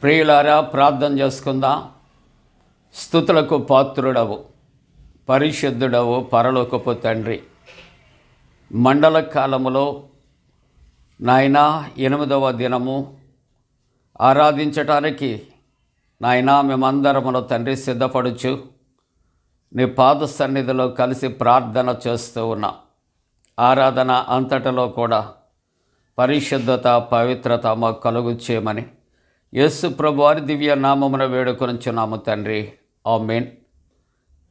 ప్రియులారా, ప్రార్థన చేసుకుందాం. స్తుతులకు పాత్రుడవు, పరిశుద్ధుడవు, పరలోకపు తండ్రి, మండల కాలములో నాయనా 8వ దినము ఆరాధించటానికి నాయనా మేమందరమును తండ్రి సిద్ధపడుచు నీ పాద సన్నిధిలో కలిసి ప్రార్థన చేస్తూ ఉన్నాం. ఆరాధన అంతటిలో కూడా పరిశుద్ధత, పవిత్రత మాకు కలుగు చేయమని యేసు ప్రభువారి దివ్య నామమున వేడుకొనుచున్నాము తండ్రి, ఆమేన్.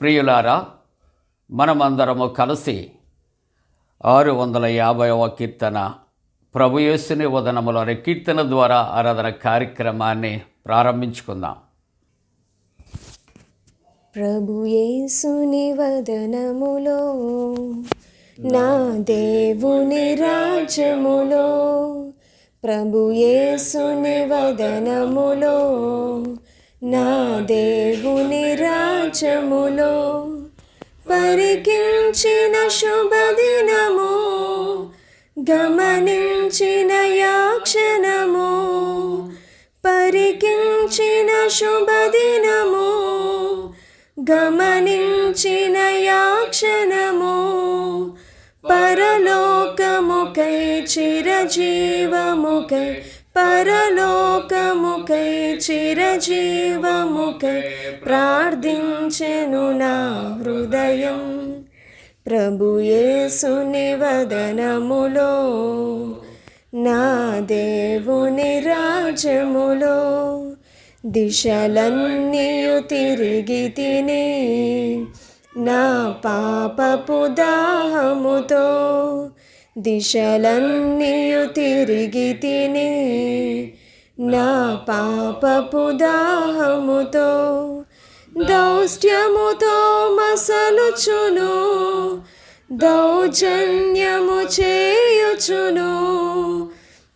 ప్రియులారా, మనమందరము కలిసి 650వ కీర్తన ప్రభు యేసుని వదనములోని కీర్తన ద్వారా ఆరాధన కార్యక్రమాన్ని ప్రారంభించుకుందాం. ప్రభు యేసుని వదనములో, నా దేవుని రాజ్యములో, ప్రభు యేసుని వదనములో, నా దేవుని రాజ్యములో, పరికించిన శుభదినము, గమనించిన యాక్షణము, పరికించిన శుభదినము, గమనించిన యాక్షణము, పరలోకముకై చిరజీవముకై, పరలోకముకై చిరజీవముకై ప్రార్థించెను నా హృదయం. ప్రభు యేసుని వదనములో, నా దేవుని రాజ్యములో, దిశలన్నీయు తిరిగి తిని నా పాపపు దాహముతో, దిశలన్నీయు తిరిగి తిని నా పాపపు దాహముతో, దౌష్ట్యముతో మసలుచును, దౌర్జన్యము చేయుచును,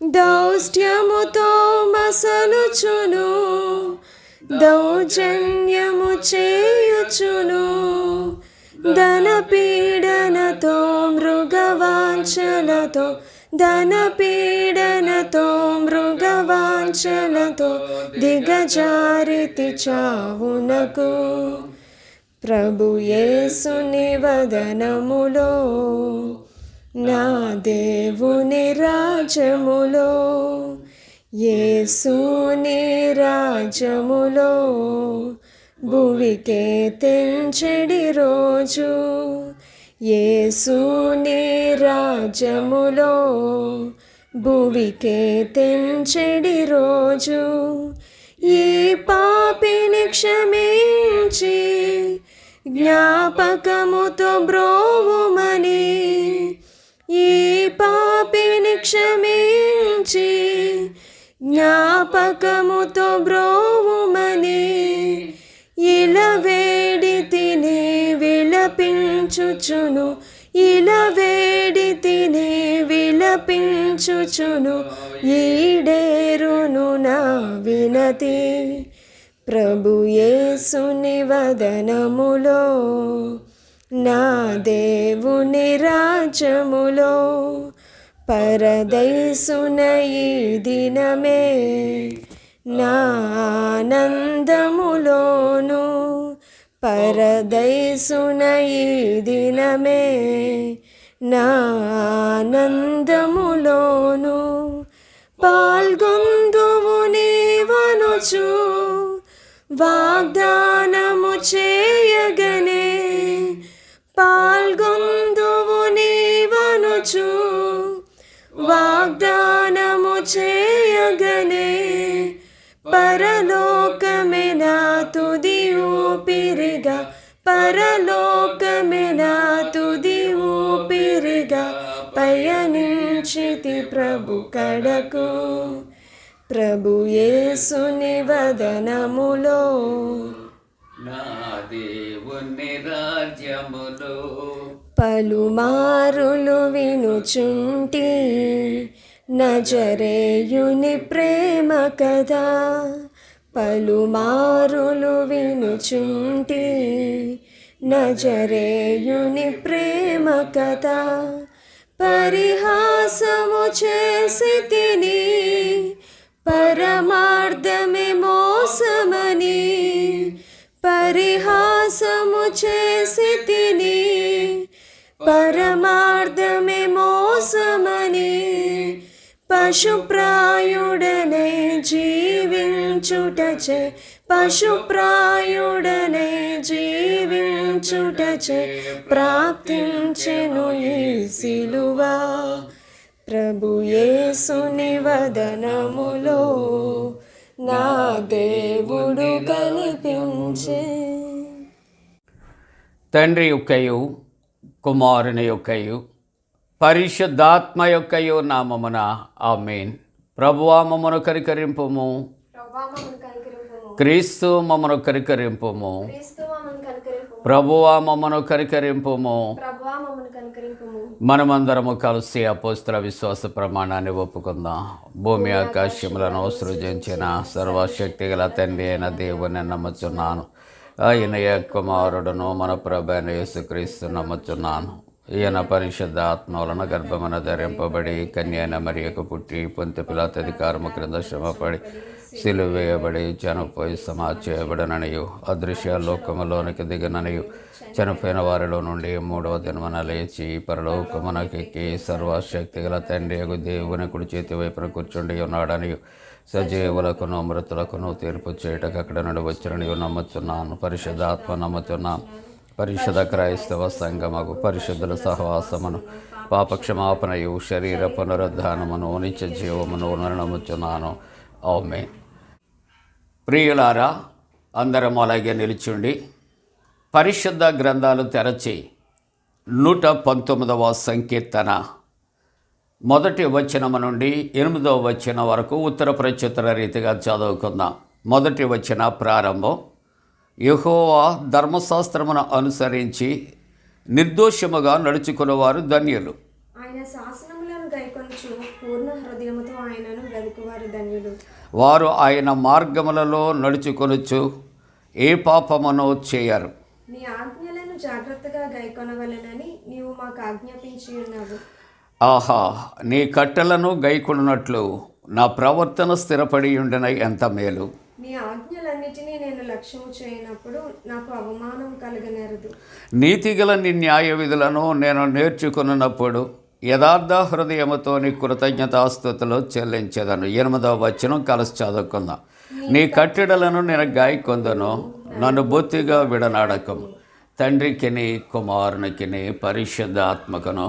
దౌష్ట్యముతో మసలుచును, దౌర్జన్యము చేయుచును, ధనపీడనతో మృగవాంఛలతో, ధనపీడనతో మృగవాంఛలతో దిగజారితి చావునకు. ప్రభు యేసుని వదనములో, నా దేవుని రాజ్యములో, యేసుని రాజ్యములో, భువికే తెంచెడి రోజు, యేసుని రాజ్యములో, భువికే తెంచెడి రోజు, ఈ పాపిని క్షమించి జ్ఞాపకముతో బ్రోవుమని, ఈ పాపిని క్షమించి జ్ఞాపకముతో బ్రోవుమని, ఇలా వేడి తిని విలపించుచును, ఇలా వేడి తిని విలపించుచును, ఈడేరును నా వినతి. ప్రభు యేసుని వదనములో, నా దేవుని రాజ్యములో, పరదైసున ఈ దినమే నా ఆనందములోను, పరదైసున ఈ దినమే నా ఆనందములోను, పాల్గొందువు నీవనుచు వాగ్దానము చేయగనే, పాల్గొందువు నీవనుచు వాగ్దానము చేయగనే, పరలోకమే నా తుది ఊపిరిగా, పరలోకమే నా తుది ఊపిరిగా పయనించితి ప్రభు కడకు. ప్రభు యేసుని వదనములో, నా దేవుని రాజ్యములో, పలుమారులు వినుచుంటి నజరేయుని ప్రేమ కదా, పలుమారులు వినుచుంటి నజరేయుని ప్రేమ కదా, పరిహాసము చేసి తిని పరమార్థమే పరిహాసము చేసి తిని పరమార్థమే మోసమని పశుప్రాయుడనై జీవించుటచే పశుప్రాయుడనై జీవించుటచే ప్రాప్తించెను ఈ సిలువ ప్రభు యేసుని వదనములో నా దేవుడు కనిపించే. తండ్రి యొక్కయు కుమారుని యొక్కయు పరిశుద్ధాత్మ యొక్కయు నామమున ఆమేన్. ప్రభువా మమ్మను కనికరింపుము, క్రీస్తు మమ్మను కనికరింపుము, ప్రభువా మమ్మను కనికరింపుము. మనమందరము కలిసి అపోస్తల విశ్వాస ప్రమాణాన్ని ఒప్పుకుందాం. భూమి ఆకాశములను సృజించిన సర్వశక్తి గల తండ్రి అయిన దేవుని నమ్ముచున్నాను. ఆయన కుమారుడును మన ప్రభు అయిన యేసుక్రీస్తు నమ్ముచున్నాను. ఈయన పరిశుద్ధ ఆత్మ వలన గర్భమున ధరింపబడి కన్యైన మరియకు పుట్టి పొంతి పిలాతు అధికారము క్రింద శ్రమపడి సిలువ వేయబడి చనిపోయి సమాధి చేయబడననియు అదృశ్య లోకములోనికి దిగననియు చనిపోయిన వారిలో నుండి మూడవ దినమున లేచి పరలోకమునకెక్కి సర్వశక్తి గల తండ్రి యగు దేవుని కుడి చేతి వైపున కూర్చుండి ఉన్నాడనియు సజీవులకును మృతులకును తీర్పు చేయటకు అక్కడ నుండి వచ్చిననియు నమ్ముతున్నాను. పరిశుద్ధాత్మ నమ్ముతున్నాను. పరిశుద్ధ క్రైస్తవ సంఘమగు పరిశుద్ధుల సహవాసమును పాపక్షమాపణయు శరీర పునరుద్ధానమును నిత్య జీవమును నమ్ముచున్నాను. ఆమేన్. ప్రియులారా, అందరం అలాగే నిలిచుండి పరిశుద్ధ గ్రంథాలు తెరచి 119వ సంకీర్తన మొదటి వచనము నుండి 8వ వచనం వరకు ఉత్తర ప్రత్యుత్తర రీతిగా చదువుకుందాం. మొదటి వచన ప్రారంభం. యెహోవా ధర్మశాస్త్రమును అనుసరించి నిర్దోషముగా నడుచుకునేవారు ధన్యులు. ఆయన శాసనములను గైకొనుచు పూర్ణ హృదయముతో ఆయనను వెదుకువారు ధన్యులు. వారు ఆయన మార్గములలో నడుచుకొనుచు ఏ పాపమును చేయరు. నీ ఆజ్ఞలను జాగ్రత్తగా గైకొనవలెనని నీవు మాకు ఆజ్ఞాపించి ఉన్నావు. ఆహా, నీ కట్టెలను గైకొనున్నట్లు నా ప్రవర్తన స్థిరపడి ఉండిన ఎంత మేలు. నీ ఆజ్ఞలన్నిటినీ నేను లక్ష్యము చేయనప్పుడు నాకు అవమానం కలగనేరదు. నీతిగల నీ న్యాయ విధులను నేను నేర్చుకున్నప్పుడు యథార్థ హృదయముతో నీ కృతజ్ఞతాస్తుతులు చెల్లించేదను. 8వ వచనం కలిసి చదువుకుందాం. నీ కట్టడలను నేను గాయకొందును, నన్ను బొత్తిగా విడనాడకము. తండ్రికిని కుమారునికిని పరిశుద్ధాత్మకును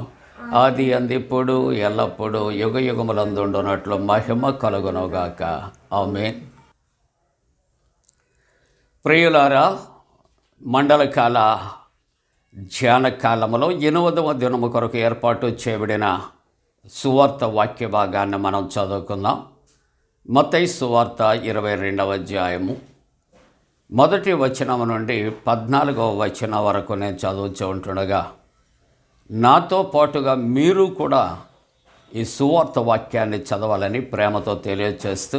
ఆది అందిప్పుడు ఎల్లప్పుడూ యుగ యుగములందుండునట్లు మహిమ కలుగునుగాక. ఆమేన్. ప్రియులారా, మండలకాల ధ్యాన కాలములో 8వ దినము కొరకు ఏర్పాటు చేయబడిన సువార్త వాక్య భాగాన్ని మనం చదువుకుందాం. మత్తయి సువార్త 22వ అధ్యాయము మొదటి వచనము నుండి 14వ వచనం వరకు నేను చదువుతూ ఉంటుండగా నాతో పాటుగా మీరు కూడా ఈ సువార్త వాక్యాన్ని చదవాలని ప్రేమతో తెలియజేస్తూ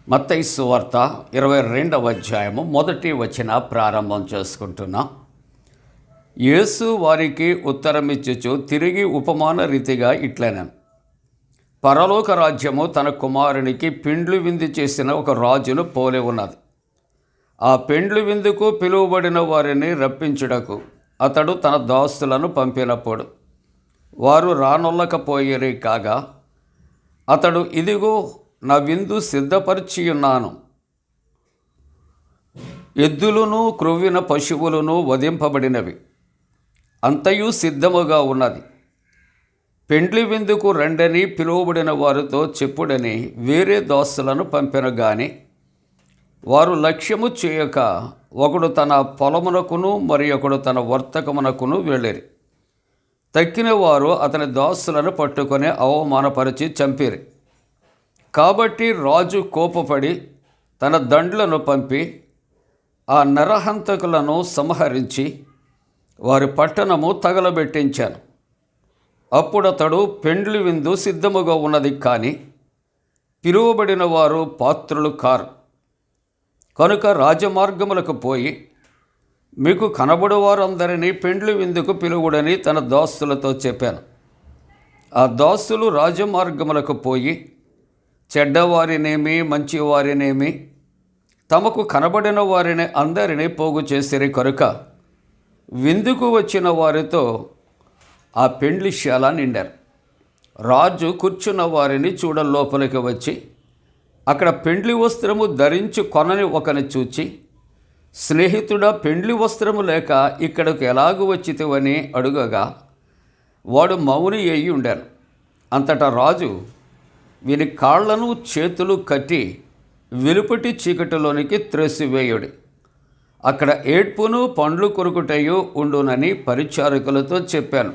మత్తయి సువార్త 22వ అధ్యాయము మొదటి వచన ప్రారంభం చేసుకుంటున్నాం. యేసు వారికి ఉత్తరమిచ్చుచు తిరిగి ఉపమాన రీతిగా ఇట్లనెను. పరలోక రాజ్యము తన కుమారునికి పెండ్లి విందు చేసిన ఒక రాజును పోలి ఉన్నది. ఆ పెండ్లి విందుకు పిలువబడిన వారిని రప్పించుటకు అతడు తన దాసులను పంపినప్పుడు వారు రానొల్లకపోయిరి. కాగా అతడు, ఇదిగో నా విందు సిద్ధపరిచి ఉన్నాను, ఎద్దులను క్రొవ్విన పశువులను వధింపబడినవి, అంతయు సిద్ధముగా ఉన్నది, పెండ్లి విందుకు రండని పిలువబడిన వారితో చెప్పుడని వేరే దాసులను పంపిన గాని వారు లక్ష్యము చేయక ఒకడు తన పొలమునకును మరి ఒకడు తన వర్తకమునకును వెళ్ళిరి. తక్కిన వారు అతని దాసులను పట్టుకొని అవమానపరిచి చంపిరి. కాబట్టి రాజు కోపపడి తన దండ్లను పంపి ఆ నరహంతకులను సంహరించి వారి పట్టణము తగలబెట్టించాను. అప్పుడతడు పెండ్లి విందు సిద్ధముగా ఉన్నది, కానీ పిలువబడిన వారు పాత్రులు కారు. కనుక రాజమార్గములకు పోయి మీకు కనబడు వారందరినీ పెండ్లి విందుకు పిలువుడని తన దాసులతో చెప్పాను. ఆ దాసులు రాజమార్గములకు పోయి చెడ్డవారినేమి మంచివారినేమి తమకు కనబడిన వారిని అందరినీ పోగు చేసిరి కనుక విందుకు వచ్చిన వారితో ఆ పెండ్లిశాల నిండారు. రాజు కూర్చున్న వారిని చూడ లోపలికి వచ్చి అక్కడ పెండ్లి వస్త్రము ధరించి కొనని ఒకని చూచి, స్నేహితుడా, పెండ్లి వస్త్రము లేక ఇక్కడికి ఎలాగూ వచ్చితివని అడుగగా వాడు మౌని అయి ఉండాను. అంతటా రాజు వీని కాళ్లను చేతులు కట్టి వెలుపటి చీకటిలోనికి త్రోసివేయుడి, అక్కడ ఏడ్పును పండ్లు కొరుకుటయు ఉండునని పరిచారకులతో చెప్పాను.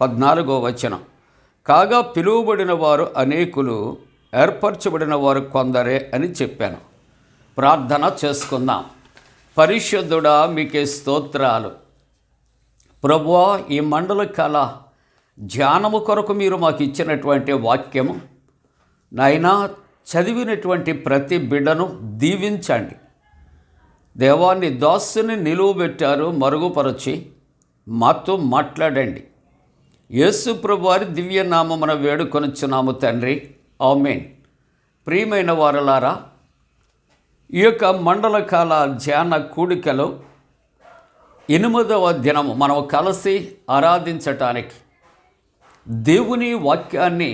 14వ వచనం. కాగా పిలువబడిన వారు అనేకులు, ఏర్పరచబడిన వారు కొందరే అని చెప్పాను. ప్రార్థన చేసుకుందాం. పరిశుద్ధుడా, మీకే స్తోత్రాలు. ప్రభువా, ఈ మండల కాల ధ్యానము కొరకు మీరు మాకు ఇచ్చినటువంటి వాక్యము నాయనా, చదివినటువంటి ప్రతి బిడ్డను దీవించండి. దేవాన్ని దాసుని నిలువబెట్టారు, మరుగుపరచి మాతో మాట్లాడండి. యేసు ప్రభువారి దివ్య నామమున వేడుకొనుచున్నాము తండ్రి, ఆమేన్. ప్రియమైన వారలారా, ఈ యొక్క మండల కాల ధ్యాన కూడికలో 8వ దినము మనం కలిసి ఆరాధించటానికి, దేవుని వాక్యాన్ని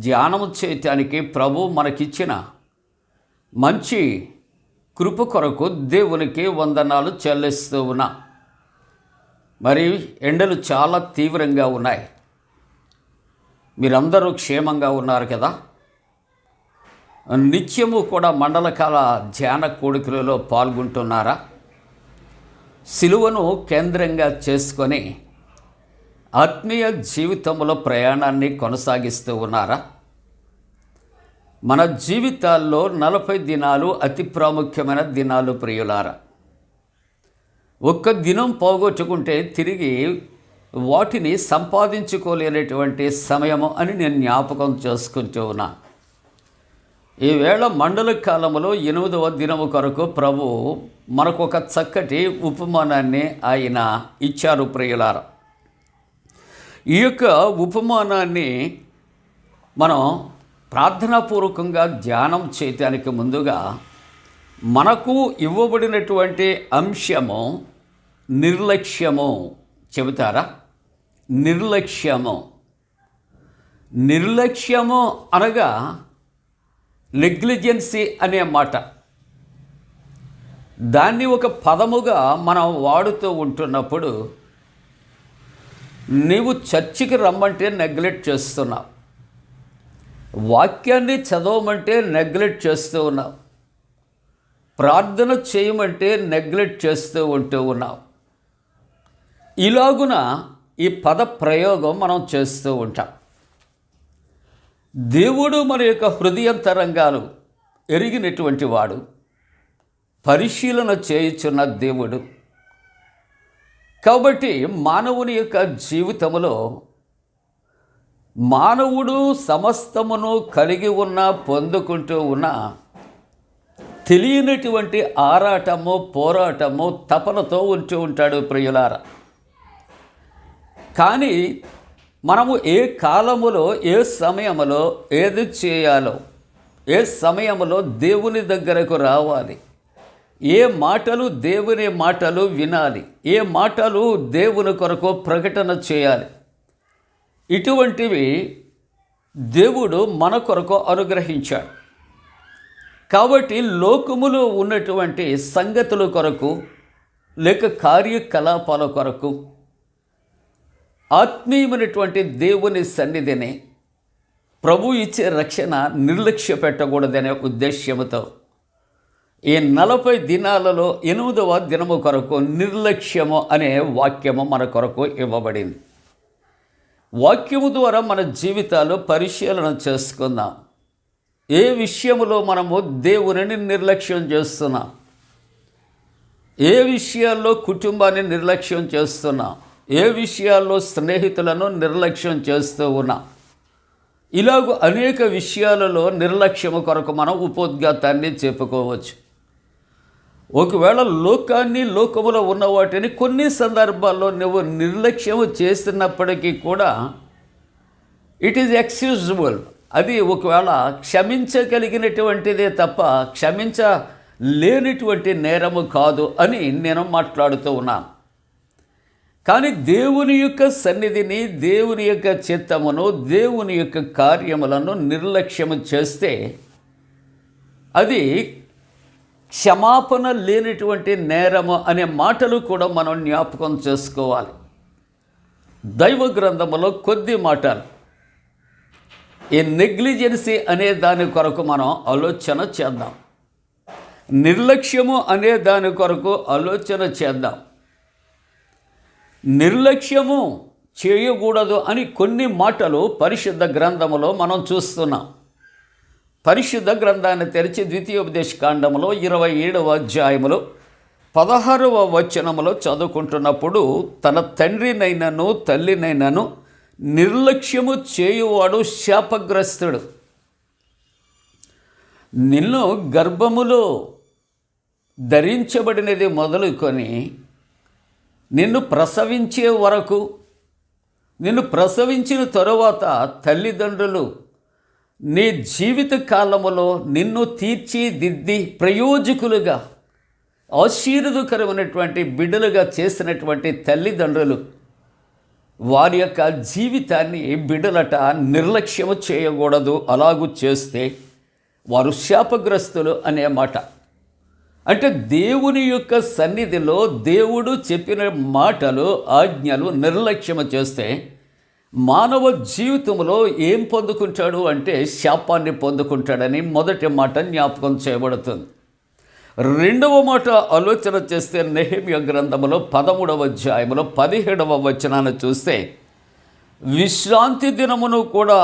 ధ్యానము చేయటానికి ప్రభు మనకిచ్చిన మంచి కృప కొరకు దేవునికి వందనాలు చెల్లిస్తూ ఉన్నా. మరి ఎండలు చాలా తీవ్రంగా ఉన్నాయి. మీరందరూ క్షేమంగా ఉన్నారు కదా? నిత్యము కూడా మండలకాల ధ్యాన కోడికలలో పాల్గొంటున్నారా? సిలువను కేంద్రంగా చేసుకొని ఆత్మీయ జీవితంలో ప్రయాణాన్ని కొనసాగిస్తూ ఉన్నారా? మన జీవితాల్లో 40 దినాలు అతి ప్రాముఖ్యమైన దినాలు ప్రియులారా. ఒక్క దినం పోగొట్టుకుంటే తిరిగి వాటిని సంపాదించుకోలేనటువంటి సమయము అని నేను జ్ఞాపకం చేసుకుంటూ ఉన్నా. ఈవేళ మండల కాలంలో 8వ దినము కొరకు ప్రభు మనకు ఒక చక్కటి ఉపమానాన్ని ఆయన ఇచ్చారు ప్రియులారా. ఈ యొక్క ఉపమానాన్ని మనం ప్రార్థనాపూర్వకంగా ధ్యానం చేయటానికి ముందుగా మనకు ఇవ్వబడినటువంటి అంశము నిర్లక్ష్యము. చెబుతారా? నిర్లక్ష్యము. నిర్లక్ష్యము అనగా నెగ్లిజెన్సీ అనే మాట. దాన్ని ఒక పదముగా మనం వాడుతూ ఉంటున్నప్పుడు, నీవు చర్చికి రమ్మంటే నెగ్లెక్ట్ చేస్తున్నావు, వాక్యాన్ని చదవమంటే నెగ్లెక్ట్ చేస్తూ ఉన్నావు, ప్రార్థన చేయమంటే నెగ్లెక్ట్ చేస్తూ ఉన్నావు. ఇలాగున ఈ పద ప్రయోగం మనం చేస్తూ ఉంటాం. దేవుడు మన యొక్క హృదయంతరంగాలు ఎరిగినటువంటి వాడు, పరిశీలన చేయుచున్న దేవుడు. కాబట్టి మానవుని యొక్క జీవితంలో మానవుడు సమస్తమును కలిగి ఉన్న, పొందుకుంటూ ఉన్న తెలియనటువంటి ఆరాటము, పోరాటము, తపనతో ఉంటూ ఉంటాడు ప్రియులారా. కానీ మనము ఏ కాలములో, ఏ సమయములో ఏది చేయాలో, ఏ సమయములో దేవుని దగ్గరకు రావాలి, ఏ మాటలు దేవుని మాటలు వినాలి, ఏ మాటలు దేవుని కొరకు ప్రకటన చేయాలి, ఇటువంటివి దేవుడు మన కొరకు అనుగ్రహించాడు. కాబట్టి లోకములో ఉన్నటువంటి సంగతుల కొరకు లేక కార్యకలాపాల కొరకు ఆత్మీయమైనటువంటి దేవుని సన్నిధిని, ప్రభు ఇచ్చే రక్షణ నిర్లక్ష్య పెట్టకూడదనే ఉద్దేశ్యముతో ఈ 40 దినాలలో 8వ దినము కొరకు నిర్లక్ష్యము అనే వాక్యము మన కొరకు ఇవ్వబడింది. వాక్యము ద్వారా మన జీవితాలు పరిశీలన చేసుకుందాం. ఏ విషయములో మనము దేవునిని నిర్లక్ష్యం చేస్తున్నాం, ఏ విషయాల్లో కుటుంబాన్ని నిర్లక్ష్యం చేస్తున్నాం, ఏ విషయాల్లో స్నేహితులను నిర్లక్ష్యం చేస్తూ ఉన్నాం. ఇలాగ అనేక విషయాలలో నిర్లక్ష్యము కొరకు మనం ఉపోద్ఘాతాన్ని చెప్పుకోవచ్చు. ఒకవేళ లోకాన్ని, లోకములో ఉన్న వాటిని కొన్ని సందర్భాల్లో నువ్వు నిర్లక్ష్యము చేస్తున్నప్పటికీ కూడా ఇట్ ఈజ్ ఎక్స్క్యూజబుల్. అది ఒకవేళ క్షమించగలిగినటువంటిదే తప్ప లేనటువంటి నేరము కాదు అని నేను మాట్లాడుతూ ఉన్నాను. కానీ దేవుని యొక్క సన్నిధిని, దేవుని యొక్క చిత్తమును, దేవుని యొక్క కార్యములను నిర్లక్ష్యము చేస్తే అది క్షమాపణ లేనటువంటి నేరము అనే మాటలు కూడా మనం జ్ఞాపకం చేసుకోవాలి. దైవ గ్రంథములో కొద్ది మాటలు ఈ నెగ్లిజెన్సీ అనే దాని కొరకు మనం ఆలోచన చేద్దాం. నిర్లక్ష్యము అనే దాని కొరకు ఆలోచన చేద్దాం. నిర్లక్ష్యము చేయకూడదు అని కొన్ని మాటలు పరిశుద్ధ గ్రంథములో మనం చూస్తున్నాం. పరిశుద్ధ గ్రంథాన్ని తెరిచి ద్వితీయోపదేశ కాండములో 27వ అధ్యాయములో 16వ వచనములో చదువుకుంటున్నప్పుడు, తన తండ్రినైనను తల్లినైనను నిర్లక్ష్యము చేయువాడు శాపగ్రస్తుడు. నిన్ను గర్భములో ధరించబడినది మొదలుకొని నిన్ను ప్రసవించే వరకు, నిన్ను ప్రసవించిన తరువాత తల్లిదండ్రులు నీ జీవిత కాలములో నిన్ను తీర్చిదిద్ది ప్రయోజకులుగా, ఆశీర్వదకరమైనటువంటి బిడ్డలుగా చేసినటువంటి తల్లిదండ్రులు వారి యొక్క జీవితాన్ని బిడ్డలట నిర్లక్ష్యము చేయకూడదు. అలాగూ చేస్తే వారు శాపగ్రస్తులు అనే మాట. అంటే దేవుని యొక్క సన్నిధిలో దేవుడు చెప్పిన మాటలు, ఆజ్ఞలు నిర్లక్ష్యము చేస్తే మానవ జీవితంలో ఏం పొందుకుంటాడు అంటే శాపాన్ని పొందుకుంటాడని మొదటి మాట జ్ఞాపకం చేయబడుతుంది. రెండవ మాట ఆలోచన చేస్తే నెహెమ్యా గ్రంథములో 13వ అధ్యాయములో 17వ వచనాన్ని చూస్తే, విశ్రాంతి దినమును కూడా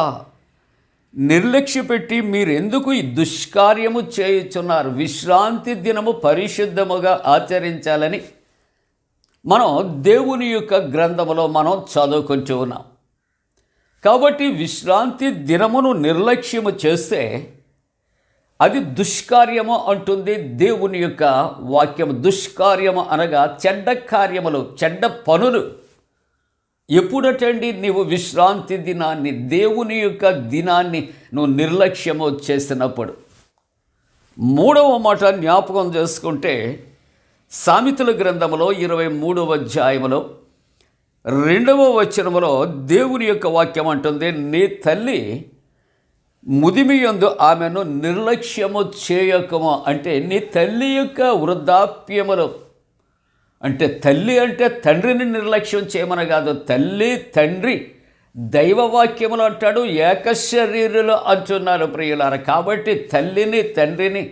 నిర్లక్ష్యపెట్టి మీరెందుకు ఈ దుష్కార్యము చేయుచున్నారు? విశ్రాంతి దినము పరిశుద్ధముగా ఆచరించాలని మనం దేవుని యొక్క గ్రంథములో మనం చదువుకుంటూ ఉన్నాం. కాబట్టి విశ్రాంతి దినమును నిర్లక్ష్యము చేస్తే అది దుష్కార్యము అంటుంది దేవుని యొక్క వాక్యము. దుష్కార్యము అనగా చెడ్డ కార్యములు, చెడ్డ పనులు. ఎప్పుడటండి నీవు విశ్రాంతి దినాన్ని, దేవుని యొక్క దినాన్ని నువ్వు నిర్లక్ష్యము చేసినప్పుడు? మూడవ మాట జ్ఞాపకం చేసుకుంటే సామెతల గ్రంథములో 23వ అధ్యాయములో 2వ వచనములో దేవుని యొక్క వాక్యం అంటుంది, నీ తల్లి ముదిమియందు ఆమెను నిర్లక్ష్యము చేయకము. అంటే నీ తల్లి యొక్క వృద్ధాప్యములో, అంటే తల్లి అంటే తండ్రిని నిర్లక్ష్యం చేయమని కాదు, తల్లి తండ్రి దైవవాక్యములు అంటాడు, ఏకశరీరులు అంటున్నారు ప్రియులారా. కాబట్టి తల్లిని తండ్రిని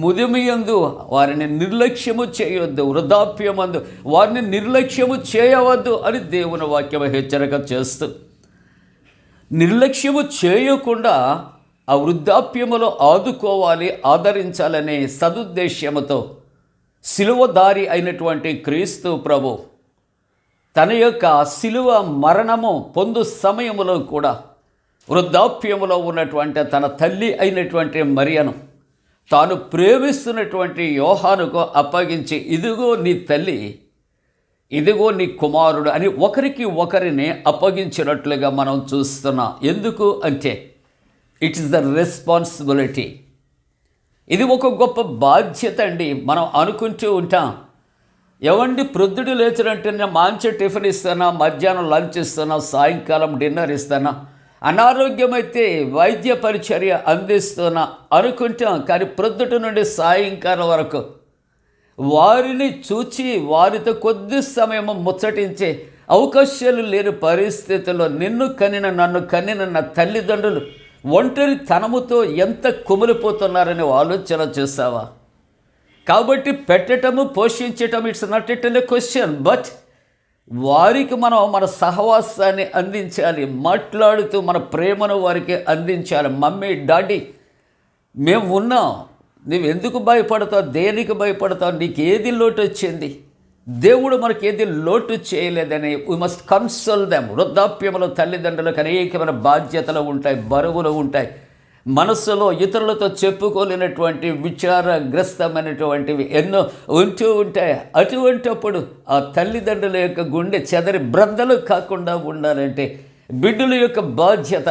ముదిమియందు వారిని నిర్లక్ష్యము చేయవద్దు, వృద్ధాప్యమందు వారిని నిర్లక్ష్యము చేయవద్దు అని దేవుని వాక్యం హెచ్చరిక చేస్తూ, నిర్లక్ష్యము చేయకుండా ఆ వృద్ధాప్యములో ఆదుకోవాలి, ఆదరించాలనే సదుద్దేశ్యముతో శిలువదారి అయినటువంటి క్రీస్తు ప్రభు తన యొక్క శిలువ మరణము పొందు సమయములో కూడా వృద్ధాప్యములో ఉన్నటువంటి తన తల్లి అయినటువంటి మరియను తాను ప్రేమిస్తున్నటువంటి యోహానుకు అప్పగించి, ఇదిగో నీ తల్లి, ఇదిగో నీ కుమారుడు అని ఒకరికి ఒకరిని అప్పగించినట్లుగా మనం చూస్తున్నాం. ఎందుకు అంటే ఇట్ ఈస్ ద రెస్పాన్సిబిలిటీ. ఇది ఒక గొప్ప బాధ్యత అండి. మనం అనుకుంటూ ఉంటాం, ఎవండి ప్రొద్దుడు లేచినంటే నేను మంచి టిఫిన్ ఇస్తానా, మధ్యాహ్నం లంచ్ ఇస్తానా, సాయంకాలం డిన్నర్ ఇస్తానా, అనారోగ్యమైతే వైద్య పరిచర్య అందిస్తున్నా అనుకుంటాం. కానీ ప్రొద్దుట నుండి సాయంకాలం వరకు వారిని చూచి వారితో కొద్ది సమయం ముచ్చటించే అవకాశాలు లేని పరిస్థితుల్లో నిన్ను కనిన నన్ను కనిన నా తల్లిదండ్రులు ఒంటరి తనముతో ఎంత కుమిలిపోతున్నారని ఆలోచన చేస్తావా? కాబట్టి పెట్టటము, పోషించటం it's not at a question, but వారికి మనం మన సహవాసాన్ని అందించాలి, మాట్లాడుతూ మన ప్రేమను వారికి అందించాలి. మమ్మీ, డాడీ, మేము ఉన్నాం, నువ్వు ఎందుకు భయపడతావు, దేనికి భయపడతావు, నీకు ఏది లోటు వచ్చింది, దేవుడు మనకి ఏది లోటు చేయలేదని వీ మస్ట్ కన్సోల్ దెమ్. వృద్ధాప్యంలో తల్లిదండ్రులకు అనేకమైన బాధ్యతలు ఉంటాయి, బరువులు ఉంటాయి, మనస్సులో ఇతరులతో చెప్పుకోలేనటువంటి విచారగ్రస్తమైనటువంటివి ఎన్నో ఉంటూ ఉంటాయి. అటువంటప్పుడు ఆ తల్లిదండ్రుల యొక్క గుండె చెదరి బ్రద్దలు కాకుండా ఉండాలంటే బిడ్డల యొక్క బాధ్యత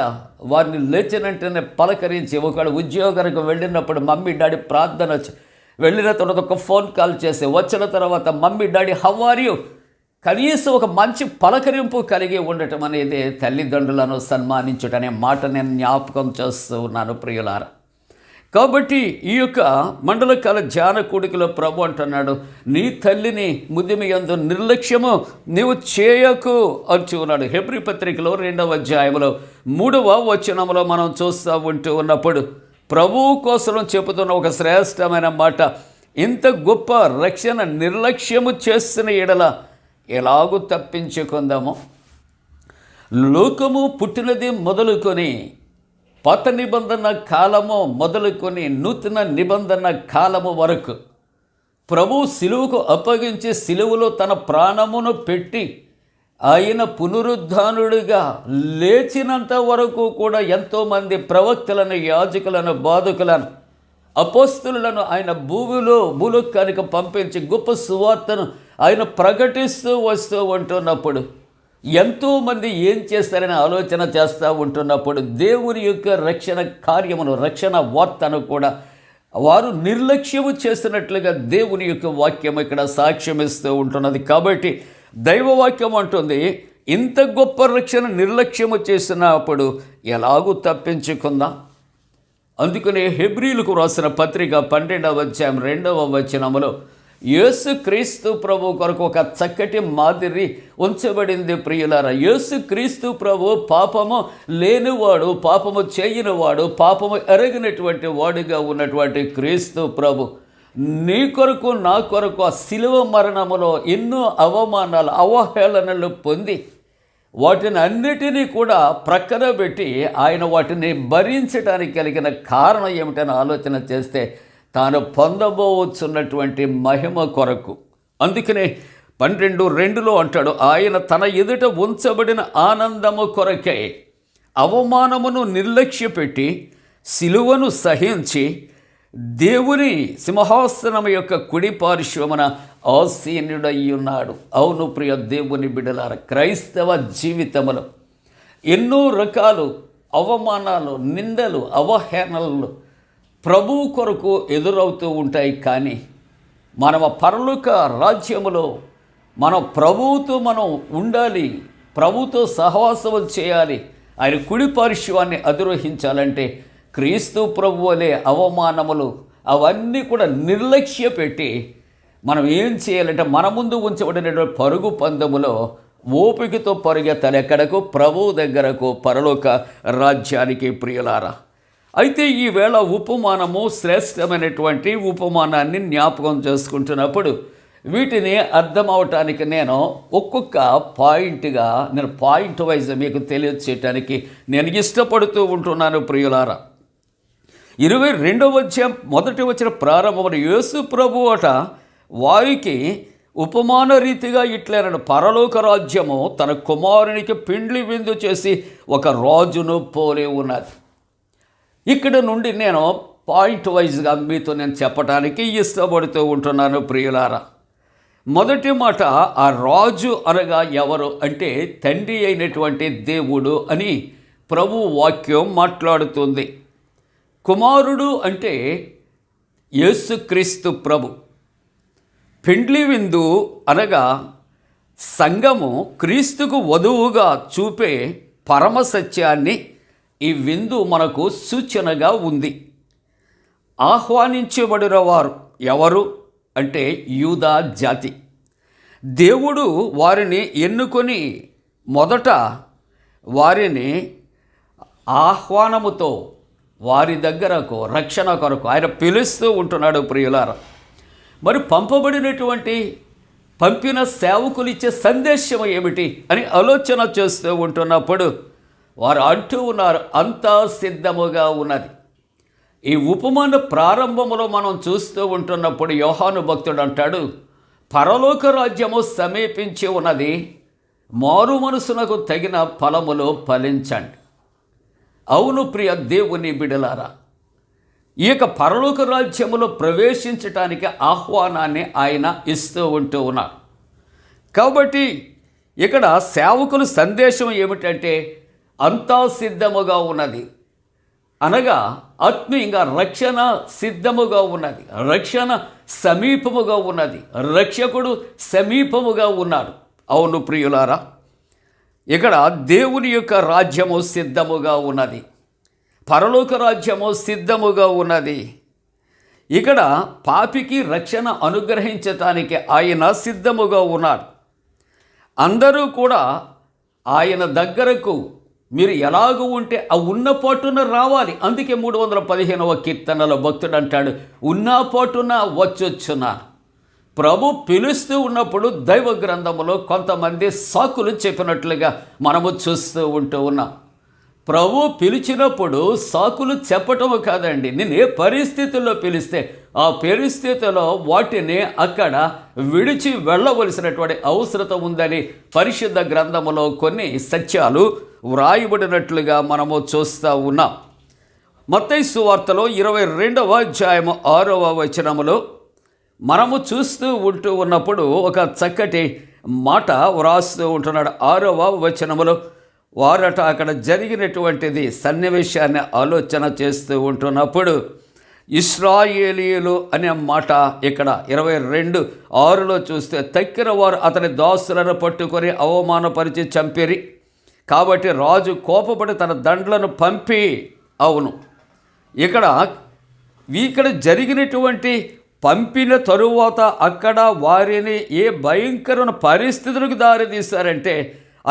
వారిని లేచినంటేనే పలకరించి, ఒకడు ఉద్యోగానికి వెళ్ళినప్పుడు మమ్మీ డాడీ ప్రార్థన వెళ్ళిన తర్వాత ఒక ఫోన్ కాల్ చేసి వచ్చిన తర్వాత mummy daddy how are you కనీసం ఒక మంచి పలకరింపు కలిగి ఉండటం అనేది తల్లిదండ్రులను సన్మానించుటనే మాట నేను జ్ఞాపకం చేస్తూ ఉన్నాను ప్రియులారా. కాబట్టి ఈ యొక్క మండలకాల ధ్యాన కూడికలో ప్రభు అంటున్నాడు, నీ తల్లిని ముదిమియందు నిర్లక్ష్యము నీవు చేయకు అంటూ ఉన్నాడు. హెబ్రీ పత్రికలో 2వ అధ్యాయంలో 3వ వచనంలో మనం చూస్తూ ఉంటూ ఉన్నప్పుడు ప్రభువు కోసం చెబుతున్న ఒక శ్రేష్టమైన మాట, ఇంత గొప్ప రక్షణ నిర్లక్ష్యము చేస్తున్న ఎడల ఎలాగూ తప్పించుకుందాము. లోకము పుట్టినది మొదలుకొని పాత నిబంధన కాలము మొదలుకొని నూతన నిబంధన కాలము వరకు ప్రభు సిలువకు అప్పగించి సిలువలో తన ప్రాణమును పెట్టి ఆయన పునరుద్ధానుడిగా లేచినంత వరకు కూడా ఎంతోమంది ప్రవక్తలను, యాజకులను, బోధకులను, అపోస్తలులను ఆయన భూలోకానికి పంపించి గొప్ప సువార్తను ఆయన ప్రకటిస్తూ వస్తూ ఉంటున్నప్పుడు ఎంతోమంది ఏం చేస్తారని ఆలోచన చేస్తూ ఉంటున్నప్పుడు దేవుని యొక్క రక్షణ కార్యమును, రక్షణ వార్తను కూడా వారు నిర్లక్ష్యము చేస్తున్నట్లుగా దేవుని యొక్క వాక్యం ఇక్కడ సాక్ష్యమిస్తూ ఉంటున్నది. కాబట్టి దైవవాక్యం అంటుంది, ఇంత గొప్ప రక్షణ నిర్లక్ష్యము చేసినప్పుడు ఎలాగూ తప్పించుకుందాం. అందుకనే హెబ్రీలకు రాసిన పత్రిక 12వ అధ్యాయం 2వ వచనములో యేసు క్రీస్తు ప్రభు కొరకు ఒక చక్కటి మాదిరి ఉంచబడింది ప్రియులారా. యేసు క్రీస్తు ప్రభు పాపము లేనివాడు, పాపము చేయనివాడు, పాపము ఎరగినటువంటి వాడుగా ఉన్నటువంటి క్రీస్తు ప్రభు నీ కొరకు, నా కొరకు ఆ శిలువ మరణములో ఎన్నో అవమానాలు, అవహేళనలు పొంది వాటిని అన్నిటినీ కూడా ప్రక్కన పెట్టి ఆయన వాటిని భరించడానికి కలిగిన కారణం ఏమిటని ఆలోచన చేస్తే తాను పొందబోవచ్చున్నటువంటి మహిమ కొరకు. అందుకనే 12:2 అంటాడు, ఆయన తన ఎదుట ఉంచబడిన ఆనందము కొరకే అవమానమును నిర్లక్ష్యపెట్టి సిలువను సహించి దేవుని సింహాసనం యొక్క కుడి పార్శ్వమున ఆసీనుడయ్యున్నాడు. అవును ప్రియ దేవుని బిడ్డలారా, క్రైస్తవ జీవితములో ఎన్నో రకాలు అవమానాలు, నిందలు, అవహేళనలు ప్రభువు కొరకు ఎదురవుతూ ఉంటాయి. కానీ మన పరలోక రాజ్యములో మనం ప్రభువుతో మనం ఉండాలి, ప్రభుతో సహవాసం చేయాలి, ఆయన కుడి పార్శ్వాన్ని అధిరోహించాలంటే క్రీస్తు ప్రభు వలె అవమానములు అవన్నీ కూడా నిర్లక్ష్య పెట్టి మనం ఏం చేయాలంటే మన ముందు ఉంచబడినటువంటి పరుగు పందెములో ఓపికతో పరిగెత్తాలి. ఎక్కడకు? ప్రభువు దగ్గరకు, పరలోక రాజ్యానికి ప్రియులారా. అయితే ఈవేళ ఉపమానము, శ్రేష్టమైనటువంటి ఉపమానాన్ని జ్ఞాపకం చేసుకుంటున్నప్పుడు వీటిని అర్థం అవటానికి నేను ఒక్కొక్క పాయింట్గా పాయింట్ వైజ్ మీకు తెలియచేయటానికి నేను ఇష్టపడుతూ ఉంటున్నాను ప్రియులారా. 22వ అధ్యాయం 1వ వచనం ప్రారంభమైన యేసు ప్రభు అట వారికి ఉపమాన రీతిగా ఇట్లనడు, పరలోక రాజ్యము తన కుమారునికి పిండ్లి విందు చేసి ఒక రాజును పోలి ఉన్నది. ఇక్కడ నుండి నేను పాయింట్ వైజ్గా మీతో నేను చెప్పడానికి ఇష్టపడుతూ ఉంటున్నాను ప్రియులారా. మొదటి మాట, ఆ రాజు అనగా ఎవరు అంటే తండ్రి అయినటువంటి దేవుడు అని ప్రభు వాక్యం మాట్లాడుతుంది. కుమారుడు అంటే యేసుక్రీస్తు ప్రభు. పిండ్లి విందు అనగా సంఘము క్రీస్తుకు వధువుగా చూపే పరమ సత్యాన్ని ఈ విందు మనకు సూచనగా ఉంది. ఆహ్వానించబడిన వారు ఎవరు అంటే యూదా జాతి. దేవుడు వారిని ఎన్నుకొని మొదట వారిని ఆహ్వానముతో వారి దగ్గరకు రక్షణ కొరకు ఆయన పిలుస్తూ ఉంటున్నాడు ప్రియులారా. మరి పంపిన సేవకులు ఇచ్చే సందేశం ఏమిటి అని ఆలోచన చేస్తూ ఉంటున్నప్పుడు వారు అంటూ ఉన్నారు, అంతా సిద్ధముగా ఉన్నది. ఈ ఉపమాన ప్రారంభంలో మనం చూస్తూ ఉంటున్నప్పుడు యోహాను భక్తుడు అంటాడు, పరలోక రాజ్యము సమీపించి ఉన్నది, మారు మనసునకు తగిన ఫలములో ఫలించండి. అవును ప్రియ దేవుని బిడలారా, ఈ యొక్క పరలోక రాజ్యములో ప్రవేశించటానికి ఆహ్వానాన్ని ఆయన ఇస్తూ ఉంటూ ఉన్నారు. కాబట్టి ఇక్కడ సేవకుల సందేశం ఏమిటంటే అంతా సిద్ధముగా ఉన్నది. అనగా ఆత్మీయంగా రక్షణ సిద్ధముగా ఉన్నది, రక్షణ సమీపముగా ఉన్నది, రక్షకుడు సమీపముగా ఉన్నాడు. అవును ప్రియులారా, ఇక్కడ దేవుని యొక్క రాజ్యము సిద్ధముగా ఉన్నది, పరలోక రాజ్యము సిద్ధముగా ఉన్నది. ఇక్కడ పాపికి రక్షణ అనుగ్రహించటానికి ఆయన సిద్ధముగా ఉన్నాడు. అందరూ కూడా ఆయన దగ్గరకు మీరు ఎలాగూ ఉంటే ఆ ఉన్న పాటున రావాలి. అందుకే 315వ కీర్తనలో భక్తుడు అంటాడు, ఉన్నా పాటున వచ్చొచ్చున్నాను. ప్రభు పిలుస్తూ ఉన్నప్పుడు దైవ గ్రంథములో కొంతమంది సాకులు చెప్పినట్లుగా మనము చూస్తూ ఉన్నాం. ప్రభు పిలిచినప్పుడు సాకులు చెప్పటము కాదండి, నేను ఏ పరిస్థితుల్లో పిలిస్తే ఆ పరిస్థితిలో వాటిని అక్కడ విడిచి వెళ్ళవలసినటువంటి అవసరం ఉందని పరిశుద్ధ గ్రంథములో కొన్ని సత్యాలు వ్రాయబడినట్లుగా మనము చూస్తూ ఉన్నాం. మత్తయి సువార్తలో 22వ అధ్యాయము 6వ వచనములో మనము చూస్తూ ఉన్నప్పుడు ఒక చక్కటి మాట వ్రాస్తూ ఉంటున్నాడు. 6వ వచనములో వారట అక్కడ జరిగినటువంటిది సన్నివేశాన్ని ఆలోచన చేస్తూ ఉంటున్నప్పుడు ఇశ్రాయేలీయులు అనే మాట ఇక్కడ 22:6లో చూస్తే, తక్కిన వారు అతని దాసులను పట్టుకొని అవమానపరిచి చంపిరి. కాబట్టి రాజు కోపపడి తన దండ్లను పంపి, అవును ఇక్కడ జరిగినటువంటి పంపిన తరువాత అక్కడ వారిని ఏ భయంకరమైన పరిస్థితులకు దారితీశారంటే,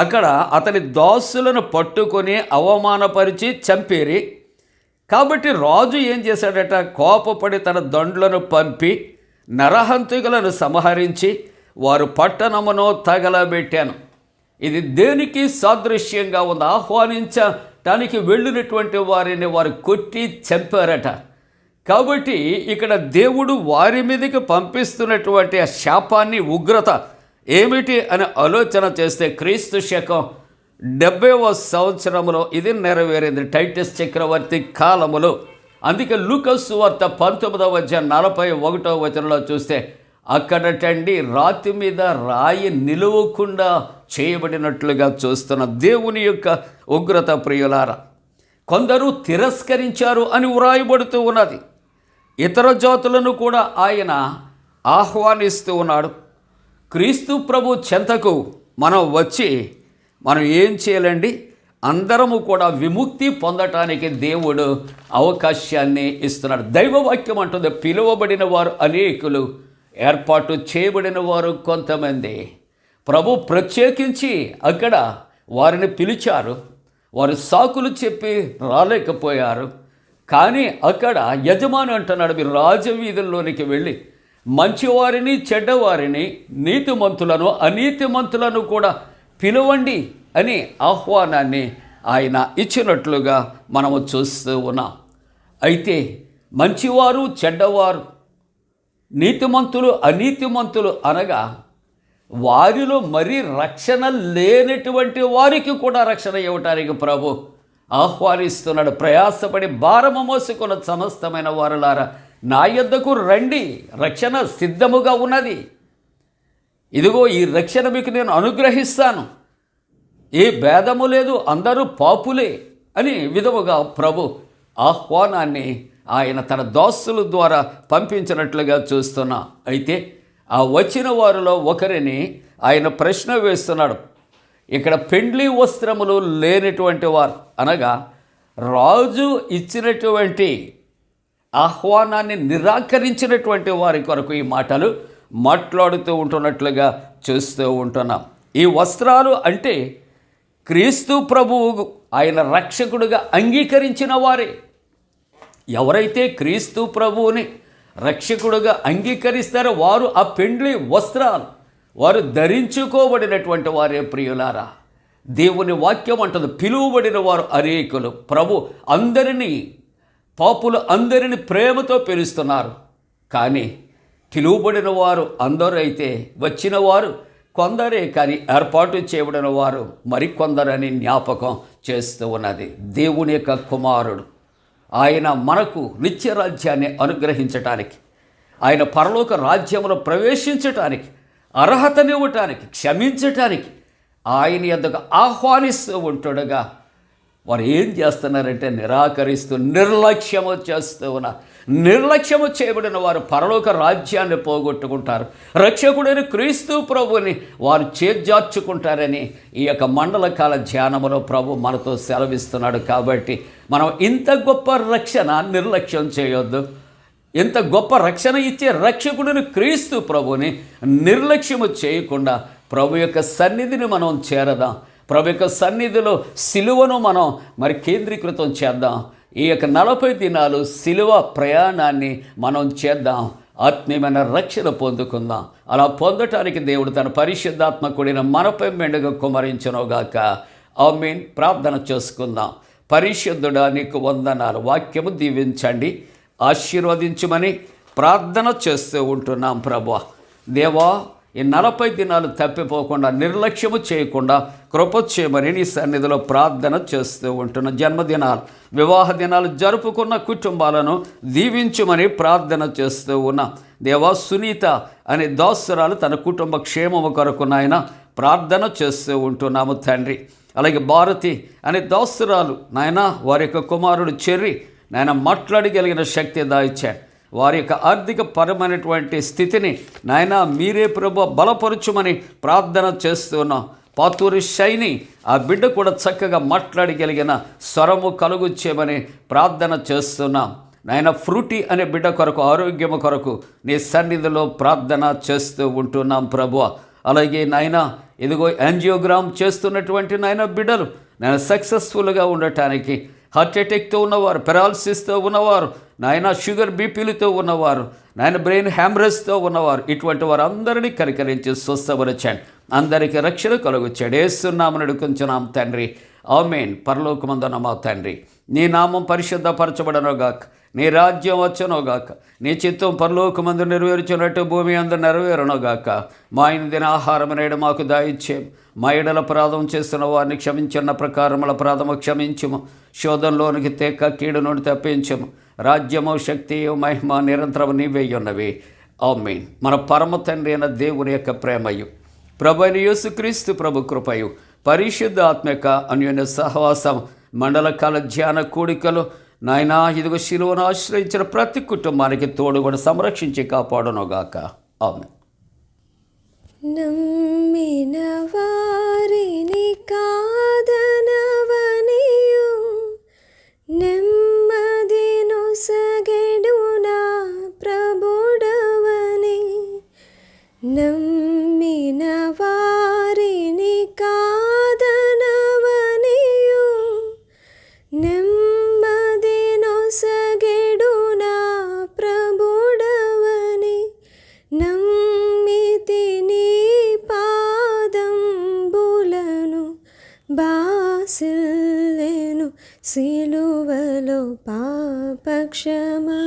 అక్కడ అతని దాసులను పట్టుకొని అవమానపరిచి చంపిరి. కాబట్టి రాజు ఏం చేశాడట, కోపపడి తన దండ్లను పంపి నరహంతకులను సంహరించి వారు పట్టణమును తగలబెట్టాను. ఇది దేనికి సాదృశ్యంగా ఉంది? ఆహ్వానించటానికి వెళ్ళినటువంటి వారిని వారు కొట్టి చంపారట. కాబట్టి ఇక్కడ దేవుడు వారి మీదకి పంపిస్తున్నటువంటి ఆ శాపాన్ని, ఉగ్రత ఏమిటి అని ఆలోచన చేస్తే క్రీస్తు శకం 70వ సంవత్సరంలో ఇది నెరవేరింది, టైటస్ చక్రవర్తి కాలములో. అందుకే లూకాసు సువార్త 19వ అధ్యాయం 41వ వచనంలో చూస్తే అక్కడటండి రాతి మీద రాయి నిలువకుండా చేయబడినట్లుగా చూస్తున్న దేవుని యొక్క ఉగ్రత ప్రియులారా. కొందరు తిరస్కరించారు అని వ్రాయబడుతూ ఉన్నది. ఇతర జాతులను కూడా ఆయన ఆహ్వానిస్తూ ఉన్నాడు. క్రీస్తు ప్రభు చెంతకు మనం వచ్చి మనం ఏం చేయాలండి? అందరము కూడా విముక్తి పొందటానికి దేవుడు అవకాశాన్ని ఇస్తున్నాడు. దైవవాక్యం అంటుంది, పిలువబడిన వారు అనేకులు, ఏర్పాటు చేయబడిన వారు కొంతమంది. ప్రభు ప్రత్యేకించి అక్కడ వారిని పిలిచారు. వారు సాకులు చెప్పి రాలేకపోయారు. కానీ అక్కడ యజమాని అంటున్నాడు, మీరు రాజవీధుల్లోనికి వెళ్ళి మంచివారిని చెడ్డవారిని నీతిమంతులను అనీతిమంతులను కూడా పిలవండి అని ఆహ్వానాన్ని ఆయన ఇచ్చినట్లుగా మనము చూస్తూ ఉన్నాం. అయితే మంచివారు చెడ్డవారు నీతిమంతులు అనీతిమంతులు అనగా వారిలో మరీ రక్షణ లేనటువంటి వారికి కూడా రక్షణ ఇవ్వటానికి ప్రభు ఆహ్వానిస్తున్నాడు. ప్రయాసపడి భారము మోసుకున్న సమస్తమైన వారులారా నా యొద్దకు రండి, రక్షణ సిద్ధముగా ఉన్నది. ఇదిగో ఈ రక్షణ మీకు నేను అనుగ్రహిస్తాను, ఏ భేదము లేదు, అందరూ పాపులే అని విధముగా ప్రభు ఆహ్వానాన్ని ఆయన తన దాసుల ద్వారా పంపించినట్లుగా చూస్తున్నా. అయితే ఆ వచ్చిన వారిలో ఒకరిని ఆయన ప్రశ్న వేస్తున్నాడు. ఇక్కడ పెండ్లి వస్త్రములు లేనటువంటి వారు అనగా రాజు ఇచ్చినటువంటి ఆహ్వానాన్ని నిరాకరించినటువంటి వారి కొరకు ఈ మాటలు మాట్లాడుతూ ఉంటున్నట్లుగా చూస్తూ ఉంటున్నాం. ఈ వస్త్రాలు అంటే క్రీస్తు ప్రభువు ఆయన రక్షకుడుగా అంగీకరించిన వారే. ఎవరైతే క్రీస్తు ప్రభువుని రక్షకుడుగా అంగీకరిస్తారో వారు ఆ పెండ్లి వస్త్రాలు వారు ధరించుకోబడినటువంటి వారే ప్రియులారా. దేవుని వాక్యం అంటుంది, పిలువబడిన వారు అనేకులు. ప్రభు అందరినీ, పాపులు అందరినీ ప్రేమతో పిలుస్తున్నారు. కానీ పిలువబడిన వారు అందరూ అయితే వచ్చిన వారు కొందరే, కానీ ఏర్పాటు చేయబడిన వారు మరికొందరని జ్ఞాపకం చేస్తూ ఉన్నది. దేవుని యొక్క కుమారుడు ఆయన మనకు నిత్యరాజ్యాన్ని అనుగ్రహించటానికి, ఆయన పరలోక రాజ్యంలో ప్రవేశించటానికి, అర్హతనివ్వటానికి, క్షమించటానికి ఆయన యొద్దకు ఆహ్వానిస్తూ ఉంటుండగా వారు ఏం చేస్తున్నారంటే నిరాకరిస్తూ నిర్లక్ష్యము చేస్తూ ఉన్నారు. నిర్లక్ష్యము చేయబడిన వారు పరలోక రాజ్యాన్ని పోగొట్టుకుంటారు. రక్షకుడైన క్రీస్తు ప్రభుని వారు చేజార్చుకుంటారని ఈ యొక్క మండలకాల ధ్యానములో ప్రభు మనతో సెలవిస్తున్నాడు. కాబట్టి మనం ఇంత గొప్ప రక్షణ నిర్లక్ష్యం చేయొద్దు. ఇంత గొప్ప రక్షణ ఇచ్చే రక్షకుడిని క్రీస్తు ప్రభుని నిర్లక్ష్యము చేయకుండా ప్రభు యొక్క సన్నిధిని మనం చేరదాం. ప్రభు యొక్క సన్నిధిలో సిలువను మనం మరి కేంద్రీకృతం చేద్దాం. ఈ యొక్క 40 దినాలు సిలువ ప్రయాణాన్ని మనం చేద్దాం. ఆత్మీయమైన రక్షణ పొందుకుందాం. అలా పొందటానికి దేవుడు తన పరిశుద్ధాత్మ కూడిన మనపై మెండుగా కుమరించునుగాక. ఆమేన్. ప్రార్థన చేసుకుందాం. పరిశుద్ధుడా నీకు వందనాలు. వాక్యము దీవించండి, ఆశీర్వదించమని ప్రార్థన చేస్తూ ఉంటున్నాం. ప్రభువా దేవా, ఈ 40 దినాలు తప్పిపోకుండా నిర్లక్ష్యము చేయకుండా కృప చేయమని నీ సన్నిధిలో ప్రార్థన చేస్తూ ఉంటున్న జన్మదినాలు, వివాహ దినాలు జరుపుకున్న కుటుంబాలను దీవించమని ప్రార్థన చేస్తూ ఉన్నాం. దేవా, సునీత అనే దాసురాలు తన కుటుంబ క్షేమము కొరకు నాయన ప్రార్థన చేస్తూ ఉంటున్నాము తండ్రి. అలాగే భారతి అనే దాసురాలు నాయన వారి యొక్క కుమారుడు చెర్రి నాయన మాట్లాడగలిగిన శక్తి దాయిచ్చాడు. వారి యొక్క ఆర్థిక పరమైనటువంటి స్థితిని నాయన మీరే ప్రభు బలపరచుమని ప్రార్థన చేస్తున్నాం. పాతూరి షైని ఆ బిడ్డ కూడా చక్కగా మాట్లాడగలిగిన స్వరము కలుగుచ్చేమని ప్రార్థన చేస్తున్నాం. నాయన ఫ్రూటీ అనే బిడ్డ కొరకు ఆరోగ్యము కొరకు నీ సన్నిధిలో ప్రార్థన చేస్తూ ఉంటున్నాం ప్రభువా. అలాగే నాయన ఇదిగో యాంజియోగ్రామ్ చేస్తున్నటువంటి నాయన బిడ్డలు నాయన సక్సెస్ఫుల్గా ఉండటానికి, హార్ట్ అటాక్తో ఉన్నవారు, పెరాలసిస్తో ఉన్నవారు, నాయన షుగర్ బీపీలతో ఉన్నవారు, నాయన బ్రెయిన్ హ్యామరేజ్తో ఉన్నవారు, ఇటువంటి వారు అందరినీ కనికరించి స్వస్థపరచండి. అందరికీ రక్షణ కలుగుచ్చాడు. యేసునామమున అడుగుచున్నాం తండ్రి. ఆమేన్. పరలోకమందున్న మా తండ్రి, నీ నామం పరిశుద్ధపరచబడనుగాక, నీ రాజ్యం వచ్చునుగాక, నీ చిత్తం పరలోకమందు నెరవేర్చున్నట్టు భూమి అందు నెరవేరునుగాక. మా ఇందిన ఆహారం నేడు మాకు దాయిచ్చేము. మా ఎడల అపరాధం చేస్తున్న వారిని క్షమించిన ప్రకారముల అపరాధము క్షమించుము. శోధంలోనికి తేక కీడు నుండి తప్పించుము. రాజ్యము, శక్తియు, మహిమ నిరంతరము నీవే ఉన్నవి. ఆమేన్. మన పరమ తండ్రి అయిన దేవుని యొక్క ప్రేమయు, ప్రభు అయిన యేసుక్రీస్తు ప్రభు కృపయు, పరిశుద్ధ ఆత్మిక అన్యోన్య సహవాసం మండలకాల ధ్యాన కూడికలు నాయనా ఇదిగో శిలువను ఆశ్రయించిన ప్రతి కుటుంబానికి తోడు కూడా సంరక్షించి కాపాడునుగాక. ఆమేన్. నమ్మిన వారిని కాదనవనియు నెమ్మదిను సగెడునా ప్రభుడవని. నమ్మిన వారిని కాదనవనియు నెమ్మదిను సగెడునా ప్రభుడవని. నమ్మితి నీ పాదంబులను బాసిల్లెను సిలువలో పాపక్షమా.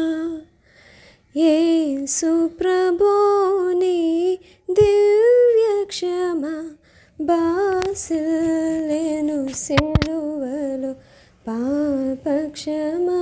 యేసు ప్రభుని దివ్య క్షమ బాసిల్లెను సిలువలో పాపక్షమా.